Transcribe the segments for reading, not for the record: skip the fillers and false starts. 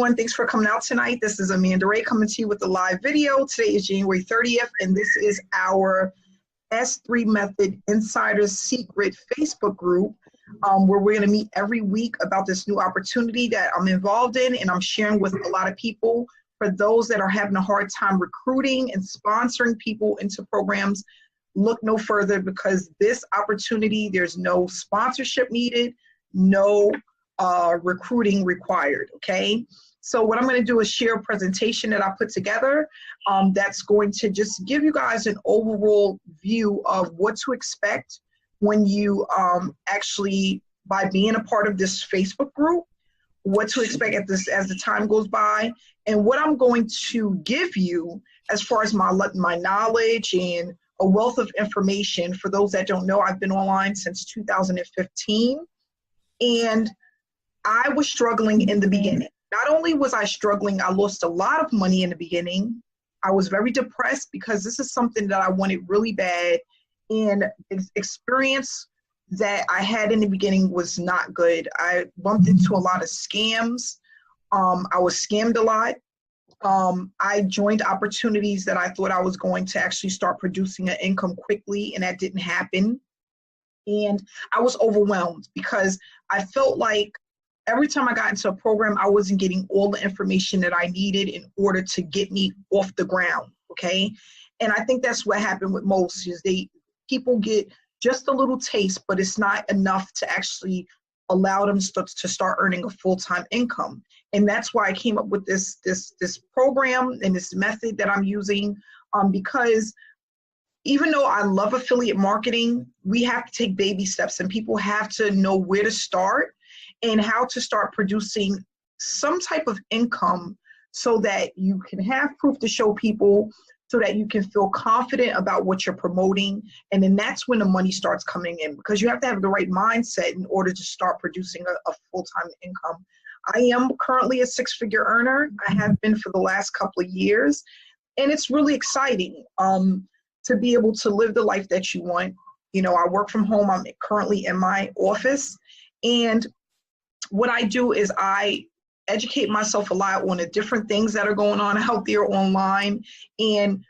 everyone. Thanks for coming out tonight. This is Amanda Ray coming to you with a live video. Today is January 30th, and this is our S3 Method Insider's Secret Facebook group, where we're going to meet every week about this new opportunity that I'm involved in, and I'm sharing with a lot of people. For those that are having a hard time recruiting and sponsoring people into programs, look no further, because this opportunity, there's no sponsorship needed, no recruiting required, okay? So what I'm going to do is share a presentation that I put together that's going to just give you guys an overall view of what to expect when you actually, by being a part of this Facebook group, what to expect at this as the time goes by, and what I'm going to give you as far as my knowledge and a wealth of information. For those that don't know, I've been online since 2015, and I was struggling in the beginning. Not only was I struggling, I lost a lot of money in the beginning. I was very depressed because this is something that I wanted really bad, and the experience that I had in the beginning was not good. I bumped into a lot of scams. I was scammed a lot. I joined opportunities that I thought I was going to actually start producing an income quickly, and that didn't happen. And I was overwhelmed because I felt like every time I got into a program, I wasn't getting all the information that I needed in order to get me off the ground, okay? And I think that's what happened with most, is people get just a little taste, but it's not enough to actually allow them to start earning a full-time income. And that's why I came up with this program and this method that I'm using, because even though I love affiliate marketing, we have to take baby steps, and people have to know where to start and how to start producing some type of income so that you can have proof to show people, so that you can feel confident about what you're promoting. And then that's when the money starts coming in, because you have to have the right mindset in order to start producing a full-time income. I am currently a six-figure earner. I have been for the last couple of years, and it's really exciting to be able to live the life that you want. You know, I work from home. I'm currently in my office, and what I do is I educate myself a lot on the different things that are going on out there online. And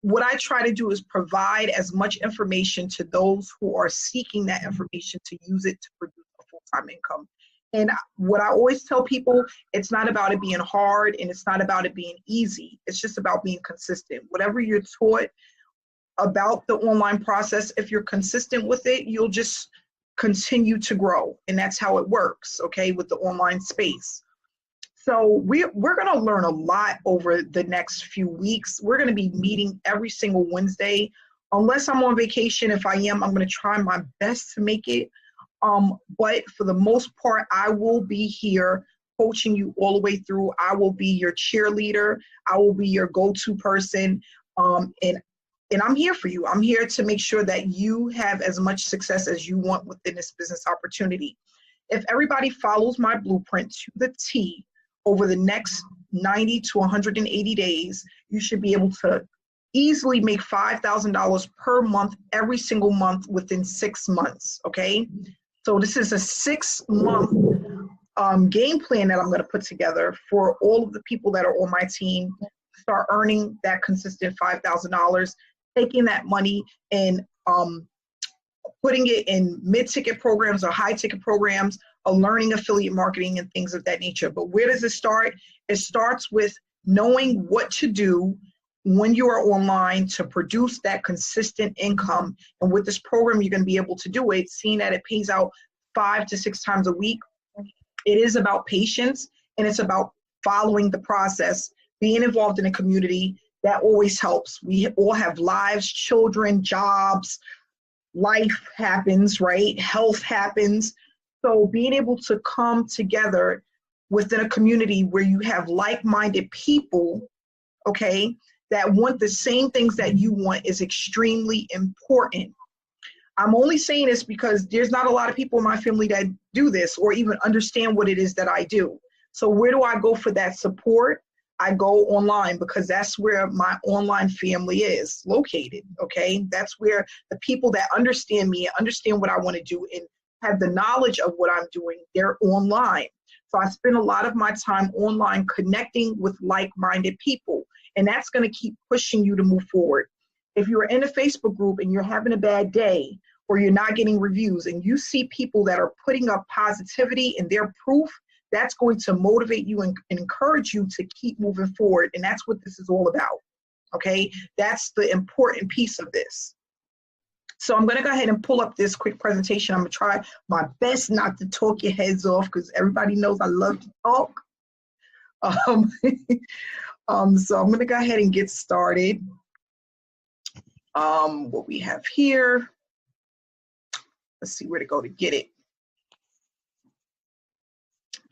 what I try to do is provide as much information to those who are seeking that information to use it to produce a full-time income. And what I always tell people, it's not about it being hard, and it's not about it being easy. It's just about being consistent. Whatever you're taught about the online process, if you're consistent with it, you'll just continue to grow. And that's how it works, okay, with the online space. So we're going to learn a lot over the next few weeks. We're going to be meeting every single Wednesday. Unless I'm on vacation, if I am, I'm going to try my best to make it. But for the most part, I will be here coaching you all the way through. I will be your cheerleader. I will be your go-to person. And I'm here for you. I'm here to make sure that you have as much success as you want within this business opportunity. If everybody follows my blueprint to the T over the next 90 to 180 days, you should be able to easily make $5,000 per month, every single month within 6 months, okay? So this is a 6-month game plan that I'm gonna put together for all of the people that are on my team, start earning that consistent $5,000, taking that money and putting it in mid-ticket programs or high-ticket programs, or learning affiliate marketing and things of that nature. But where does it start? It starts with knowing what to do when you are online to produce that consistent income. And with this program, you're going to be able to do it, seeing that it pays out 5 to 6 times a week. It is about patience, and it's about following the process, being involved in a community. That always helps. We all have lives, children, jobs, life happens, right? Health happens. So being able to come together within a community where you have like-minded people, okay, that want the same things that you want is extremely important. I'm only saying this because there's not a lot of people in my family that do this or even understand what it is that I do. So where do I go for that support? I go online, because that's where my online family is located, okay? That's where the people that understand me, understand what I want to do, and have the knowledge of what I'm doing, they're online. So I spend a lot of my time online connecting with like-minded people, and that's going to keep pushing you to move forward. If you're in a Facebook group and you're having a bad day, or you're not getting reviews, and you see people that are putting up positivity and their proof, that's going to motivate you and encourage you to keep moving forward. And that's what this is all about. Okay, that's the important piece of this. So I'm going to go ahead and pull up this quick presentation. I'm going to try my best not to talk your heads off, because everybody knows I love to talk. So I'm going to go ahead and get started. What we have here, let's see where to go to get it.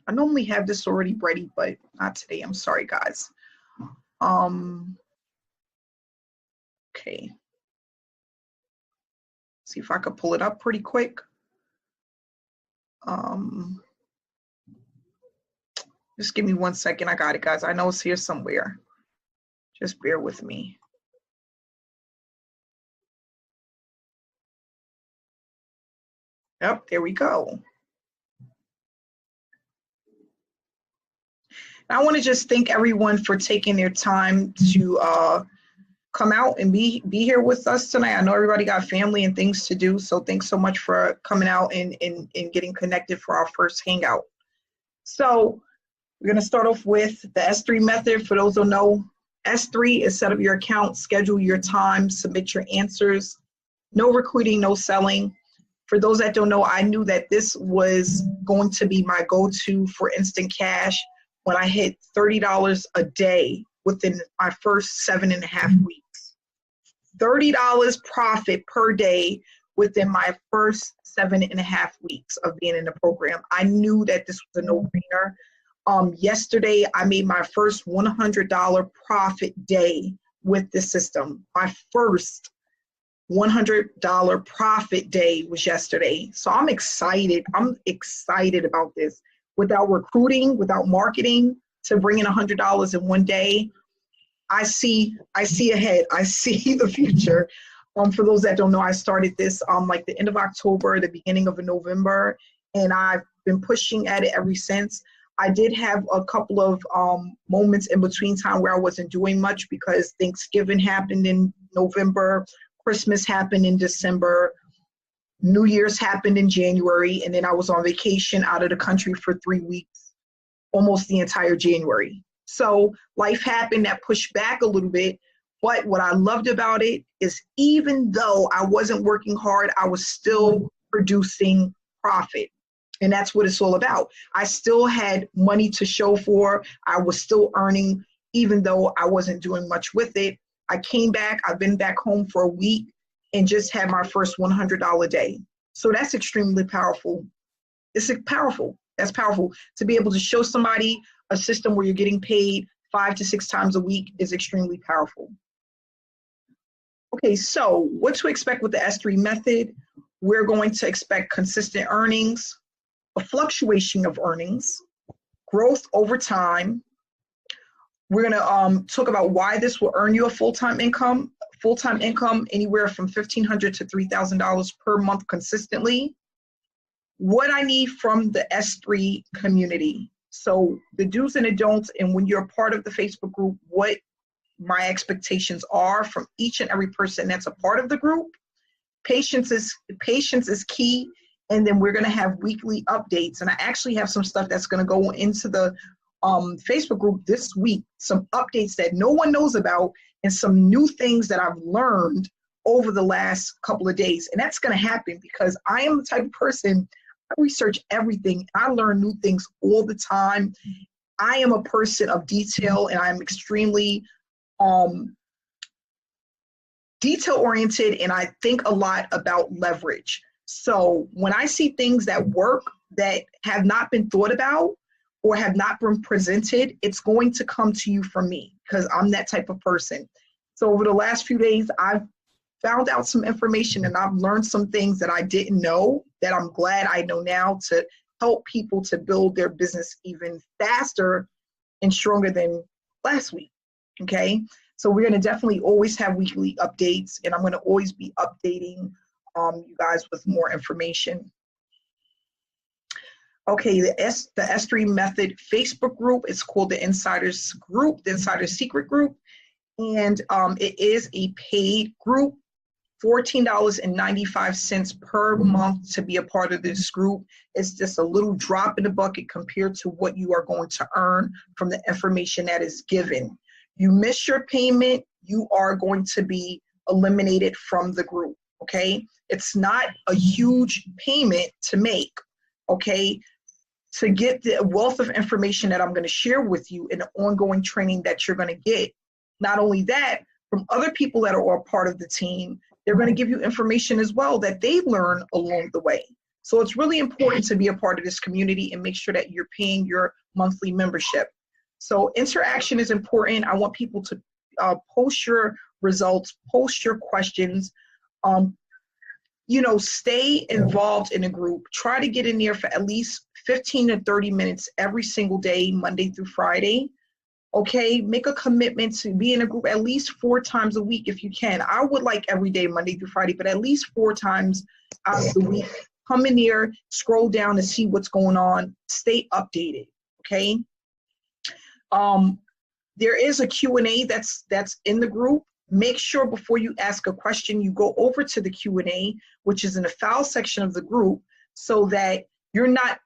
I normally have this already ready, but not today. I'm sorry, guys. Okay. See if I could pull it up pretty quick. Just give me 1 second. I got it, guys. I know it's here somewhere. Just bear with me. Yep, there we go. I want to just thank everyone for taking their time to come out and be here with us tonight. I know everybody got family and things to do, so thanks so much for coming out and getting connected for our first hangout. So we're going to start off with the S3 method. For those who don't know, S3 is set up your account, schedule your time, submit your answers. No recruiting, no selling. For those that don't know, I knew that this was going to be my go-to for instant cash when I hit $30 a day within my first 7.5 weeks. $30 profit per day within my first 7.5 weeks of being in the program. I knew that this was a no-brainer. Yesterday, I made my first $100 profit day with the system. My first $100 profit day was yesterday. So I'm excited. I'm excited about this. Without recruiting, without marketing, to bring in $100 in one day, I see ahead. I see the future. For those that don't know, I started this like the end of October, the beginning of November, and I've been pushing at it ever since. I did have a couple of moments in between time where I wasn't doing much because Thanksgiving happened in November, Christmas happened in December, New Year's happened in January, and then I was on vacation out of the country for 3 weeks, almost the entire January. So life happened that pushed back a little bit, but what I loved about it is even though I wasn't working hard, I was still producing profit. And that's what it's all about. I still had money to show for. I was still earning, even though I wasn't doing much with it. I came back, I've been back home for a week and just had my first $100 day. So that's extremely powerful. It's powerful. That's powerful. To be able to show somebody a system where you're getting paid 5 to 6 times a week is extremely powerful. Okay, so what to expect with the S3 method? We're going to expect consistent earnings, a fluctuation of earnings, growth over time. We're going to talk about why this will earn you a full-time income anywhere from $1,500 to $3,000 per month consistently. What I need from the S3 community. So the do's and the don'ts, and when you're a part of the Facebook group, what my expectations are from each and every person that's a part of the group. Patience is key. And then we're going to have weekly updates. And I actually have some stuff that's going to go into the Facebook group this week, some updates that no one knows about and some new things that I've learned over the last couple of days. And that's going to happen because I am the type of person, I research everything. I learn new things all the time. I am a person of detail and I'm extremely detail oriented, and I think a lot about leverage. So when I see things that work that have not been thought about or have not been presented, it's going to come to you from me because I'm that type of person. So over the last few days, I've found out some information and I've learned some things that I didn't know that I'm glad I know now to help people to build their business even faster and stronger than last week, okay? So we're gonna definitely always have weekly updates and I'm gonna always be updating you guys with more information. Okay, the S3 Method Facebook group. It's called the Insiders Group, the Insider Secret Group. And it is a paid group, $14.95 per month to be a part of this group. It's just a little drop in the bucket compared to what you are going to earn from the information that is given. You miss your payment, you are going to be eliminated from the group, okay? It's not a huge payment to make, okay? To get the wealth of information that I'm going to share with you in the ongoing training that you're going to get. Not only that, from other people that are part of the team, they're going to give you information as well that they learn along the way. So it's really important to be a part of this community and make sure that you're paying your monthly membership. So interaction is important. I want people to post your results, post your questions, you know, stay involved in a group. Try to get in there for at least 15 to 30 minutes every single day, Monday through Friday. Okay, make a commitment to be in a group at least 4 times a week if you can. I would like every day, Monday through Friday, but at least 4 times out of the week. Come in there, scroll down to see what's going on, stay updated, okay? There is a Q&A that's in the group. Make sure before you ask a question, you go over to the Q&A, which is in the file section of the group, so that you're not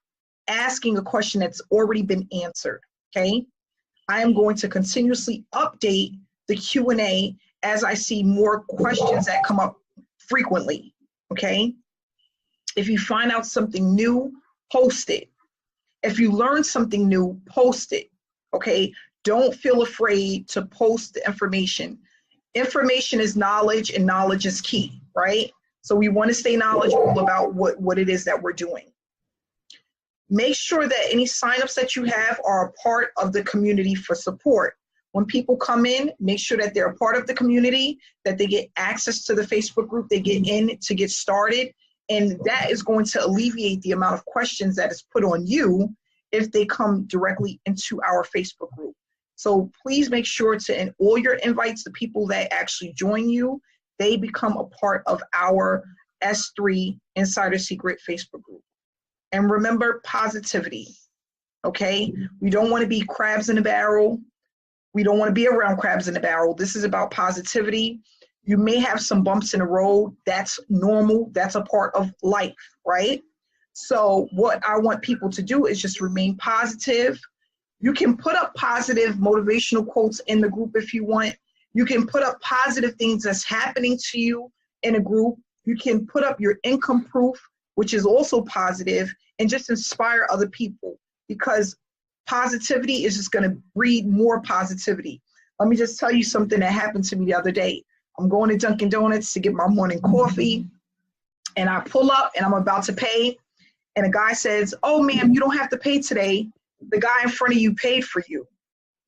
asking a question that's already been answered, okay? I am going to continuously update the Q&A as I see more questions that come up frequently, okay? If you find out something new, post it. If you learn something new, post it, okay? Don't feel afraid to post the information. Information is knowledge, and knowledge is key, right? So we want to stay knowledgeable about what it is that we're doing. Make sure that any signups that you have are a part of the community for support. When people come in, make sure that they're a part of the community, that they get access to the Facebook group, they get in to get started, and that is going to alleviate the amount of questions that is put on you if they come directly into our Facebook group. So please make sure to, in all your invites, the people that actually join you, they become a part of our S3 Insider Secret Facebook group. And remember, positivity, okay? We don't want to be crabs in a barrel. We don't want to be around crabs in a barrel. This is about positivity. You may have some bumps in the road. That's normal. That's a part of life, right? So what I want people to do is just remain positive. You can put up positive motivational quotes in the group if you want. You can put up positive things that's happening to you in a group. You can put up your income proof, which is also positive, and just inspire other people, because positivity is just going to breed more positivity. Let me just tell you something that happened to me the other day. I'm going to Dunkin' Donuts to get my morning coffee, and I pull up and I'm about to pay, and a guy says, "Oh, ma'am, you don't have to pay today. The guy in front of you paid for you.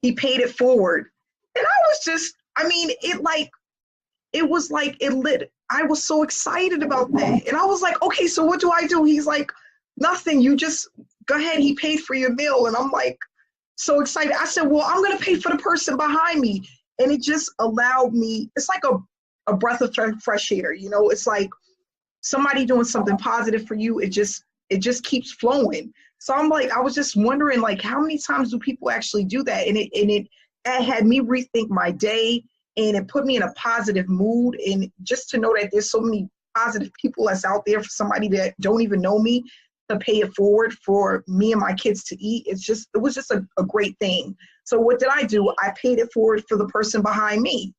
He paid it forward." And I was just, I mean, it was like it lit. I was so excited about that. And I was like, okay, so what do I do? He's like, nothing. You just go ahead. He paid for your meal. And I'm like, so excited. I said, well, I'm going to pay for the person behind me. And it just allowed me, it's like a breath of fresh air. You know, it's like somebody doing something positive for you. It just keeps flowing. So I'm like, I was just wondering, like, how many times do people actually do that? And it had me rethink my day, and it put me in a positive mood. And just to know that there's so many positive people that's out there for somebody that don't even know me to pay it forward for me and my kids to eat. It was just a great thing. So what did I do? I paid it forward for the person behind me,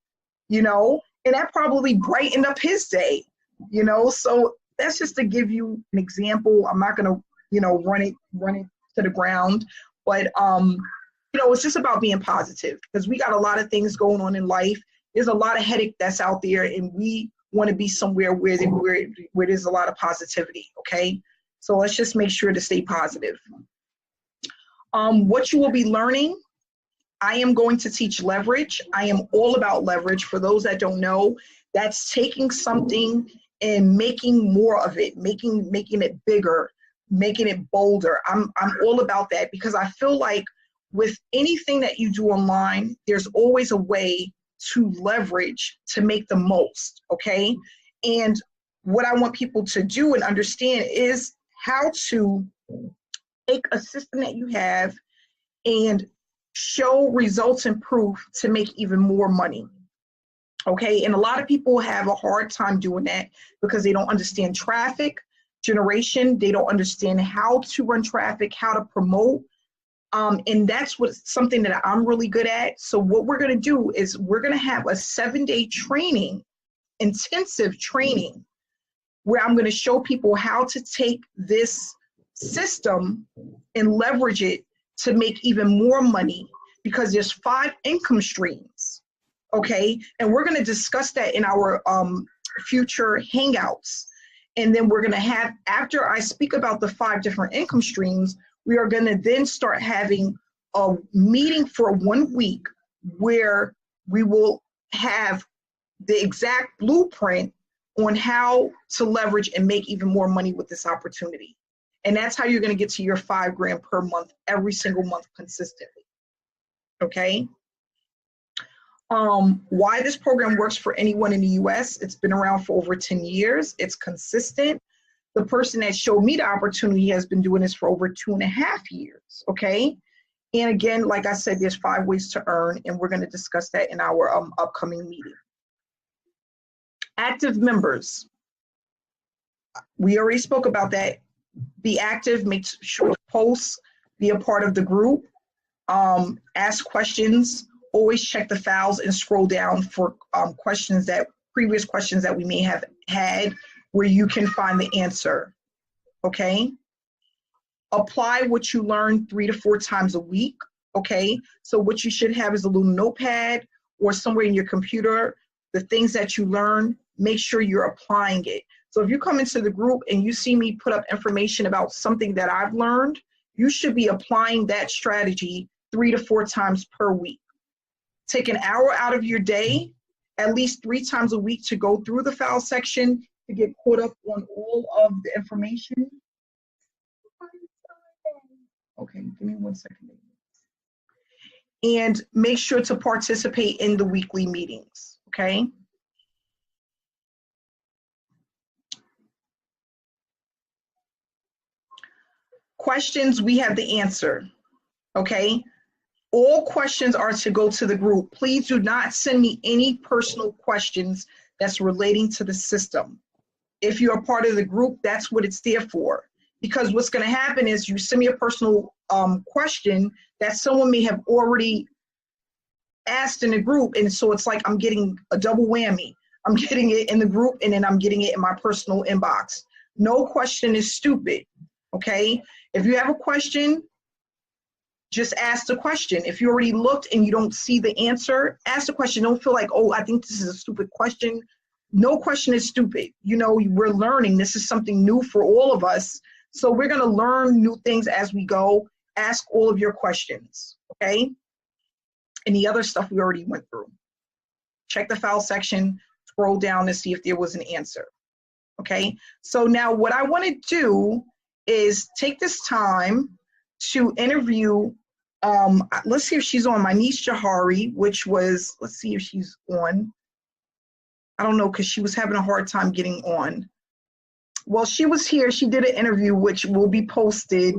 you know, and that probably brightened up his day, you know. So that's just to give you an example. I'm not going to, you know, run it to the ground, but, you know, it's just about being positive, because we got a lot of things going on in life. There's a lot of headache that's out there, and we want to be somewhere where there's a lot of positivity, okay? So let's just make sure to stay positive. What you will be learning, I am going to teach leverage. I am all about leverage. For those that don't know, that's taking something and making more of it, making it bigger, making it bolder. I'm all about that, because I feel like with anything that you do online, there's always a way to leverage to make the most, okay? And what I want people to do and understand is how to take a system that you have and show results and proof to make even more money. Okay, and a lot of people have a hard time doing that because they don't understand traffic generation. They don't understand how to run traffic, how to promote. And that's something that I'm really good at. So what we're going to do is we're going to have a 7-day training, intensive training, where I'm going to show people how to take this system and leverage it to make even more money, because there's 5 income streams. Okay, and we're going to discuss that in our future hangouts. And then we're going to have, after I speak about the 5 different income streams, we are going to then start having a meeting for 1 week where we will have the exact blueprint on how to leverage and make even more money with this opportunity. And that's how you're going to get to your $5,000 per month, every single month consistently. Okay. Why this program works for anyone in the US, it's been around for over 10 years. It's consistent. The person that showed me the opportunity has been doing this for over 2.5 years, okay? And again, like I said, there's 5 ways to earn, and we're gonna discuss that in our upcoming meeting. Active members. We already spoke about that. Be active, make sure to post, be a part of the group, ask questions, always check the files and scroll down for previous questions that we may have had where you can find the answer, okay? Apply what you learn 3 to 4 times a week, okay? So what you should have is a little notepad or somewhere in your computer, the things that you learn, make sure you're applying it. So if you come into the group and you see me put up information about something that I've learned, you should be applying that strategy 3 to 4 times per week. Take an hour out of your day, at least 3 times a week, to go through the file section, to get caught up on all of the information. Okay, give me 1 second. And make sure to participate in the weekly meetings, okay? Questions, we have the answer, okay? All questions are to go to the group. Please do not send me any personal questions that's relating to the system. If you're a part of the group, that's what it's there for. Because what's going to happen is you send me a personal question that someone may have already asked in the group, and so it's like I'm getting a double whammy. I'm getting it in the group, and then I'm getting it in my personal inbox. No question is stupid, okay? If you have a question, just ask the question. If you already looked and you don't see the answer, ask the question. Don't feel like, oh, I think this is a stupid question. No question is stupid. You know, we're learning. This is something new for all of us. So we're going to learn new things as we go. Ask all of your questions, okay? And the other stuff we already went through. Check the file section, scroll down to see if there was an answer, okay? So now what I want to do is take this time to interview, let's see if she's on, my niece Jahari, which was, let's see if she's on. I don't know, because she was having a hard time getting on. Well, she was here. She did an interview, which will be posted.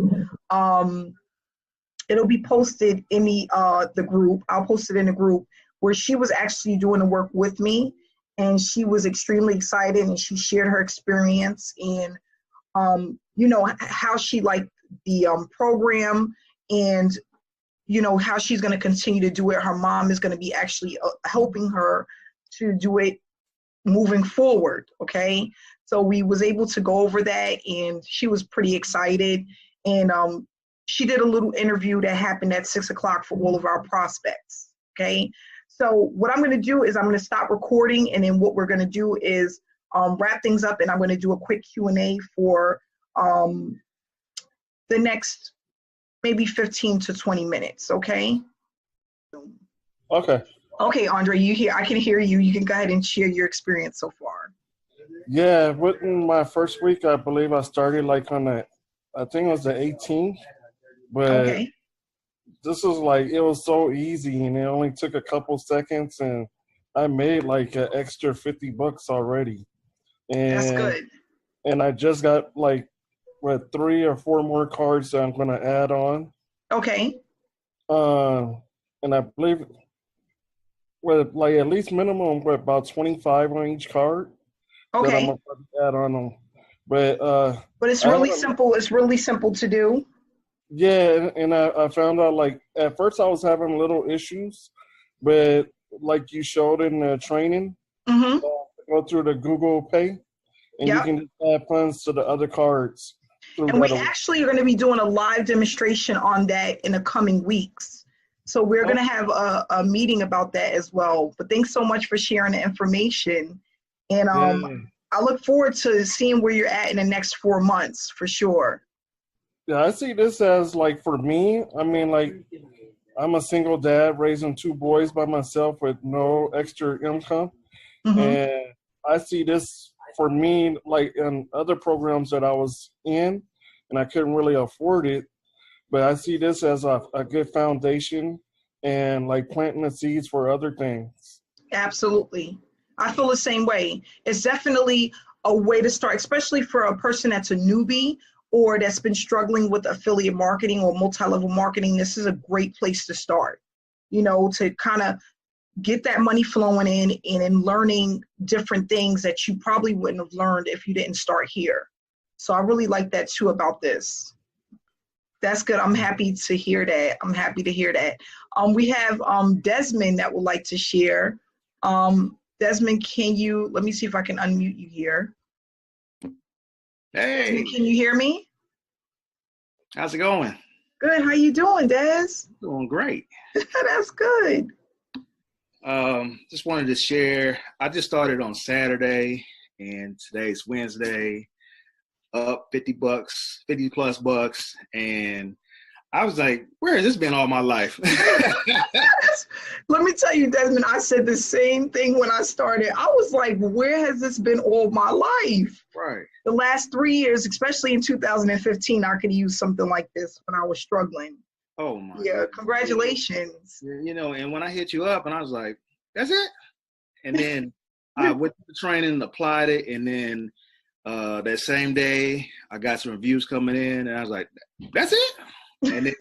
It'll be posted in the group. I'll post it in the group, where she was actually doing the work with me, and she was extremely excited, and she shared her experience and you know, how she liked the program, and you know how she's going to continue to do it. Her mom is going to be actually helping her to do it moving forward, okay? So we was able to go over that, and she was pretty excited. And she did a little interview that happened at 6 o'clock for all of our prospects, okay? So what I'm going to do is I'm going to stop recording, and then what we're going to do is wrap things up, and I'm going to do a quick Q&A for the next maybe 15 to 20 minutes, okay? Okay. Okay, Andre, you here? I can hear you. You can go ahead and share your experience so far. Yeah, within my first week, I believe I started like on the, I think it was the 18th, but Okay. this was like, it was so easy, and it only took a couple seconds, and I made like an extra $50 already. And, That's good. And I just got like with 3 or 4 more cards that I'm going to add on. Okay. And I believe with like at least minimum with about 25 on each card that I'm Okay. going to add on them. But it's really simple. It's really simple to do. Yeah, and I found out like at first I was having little issues, but like you showed in the training, Mm-hmm. go through the Google Pay, and you Yep. can just add funds to the other cards. And we actually are going to be doing a live demonstration on that in the coming weeks. So we're going to have a meeting about that as well. But thanks so much for sharing the information. And I look forward to seeing where you're at in the next 4 months for sure. Yeah, I see this as like for me, I mean, like I'm a single dad raising 2 boys by myself with no extra income. Mm-hmm. And I see this for me, like in other programs that I was in, and I couldn't really afford it. But I see this as a good foundation and like planting the seeds for other things. Absolutely. I feel the same way. It's definitely a way to start, especially for a person that's a newbie or that's been struggling with affiliate marketing or multi-level marketing. This is a great place to start, to kind of get that money flowing in and in learning different things that you probably wouldn't have learned if you didn't start here. So I really like that too about this. That's good. I'm happy to hear that. We have Desmond that would like to share. Desmond, let me see if I can unmute you here. Hey. Desmond, can you hear me? How's it going? Good. How you doing, Des? Doing great. That's good. Just wanted to share. I just started on Saturday, and today's Wednesday. Up $50, $50+ and I was like, where has this been all my life? Let me tell you, Desmond, I said the same thing when I started. I was like, where has this been all my life? Right. The last 3 years, especially in 2015, I could use something like this when I was struggling. Oh my. Yeah, goodness. Congratulations. And when I hit you up and I was like, that's it? And then I went to the training and applied it, and then that same day, I got some reviews coming in, and I was like, that's it? And then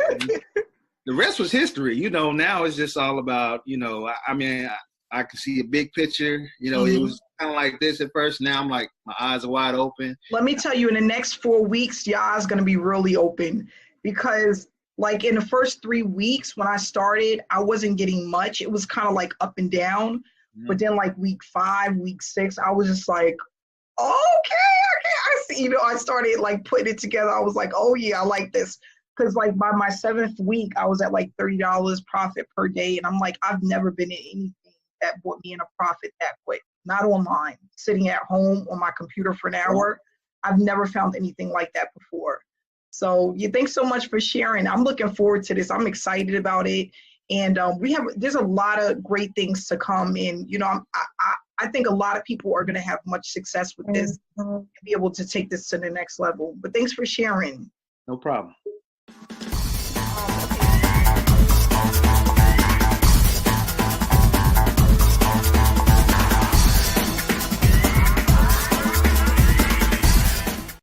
the rest was history. Now it's just all about, I can see a big picture. It was kind of like this at first. Now I'm like, my eyes are wide open. Let me tell you, in the next 4 weeks, your eyes going to be really open because like in the first 3 weeks when I started, I wasn't getting much. It was kind of like up and down. Mm-hmm. But then like week 5, week 6, I was just like, okay, I see. I started like putting it together. I was like, oh yeah, I like this. Because like by my 7th week, I was at like $30 profit per day. And I'm like, I've never been in anything that brought me in a profit that quick. Not online, sitting at home on my computer for an hour. I've never found anything like that before. So thanks so much for sharing. I'm looking forward to this. I'm excited about it. And there's a lot of great things to come. And, I think a lot of people are going to have much success with this and be able to take this to the next level. But thanks for sharing. No problem.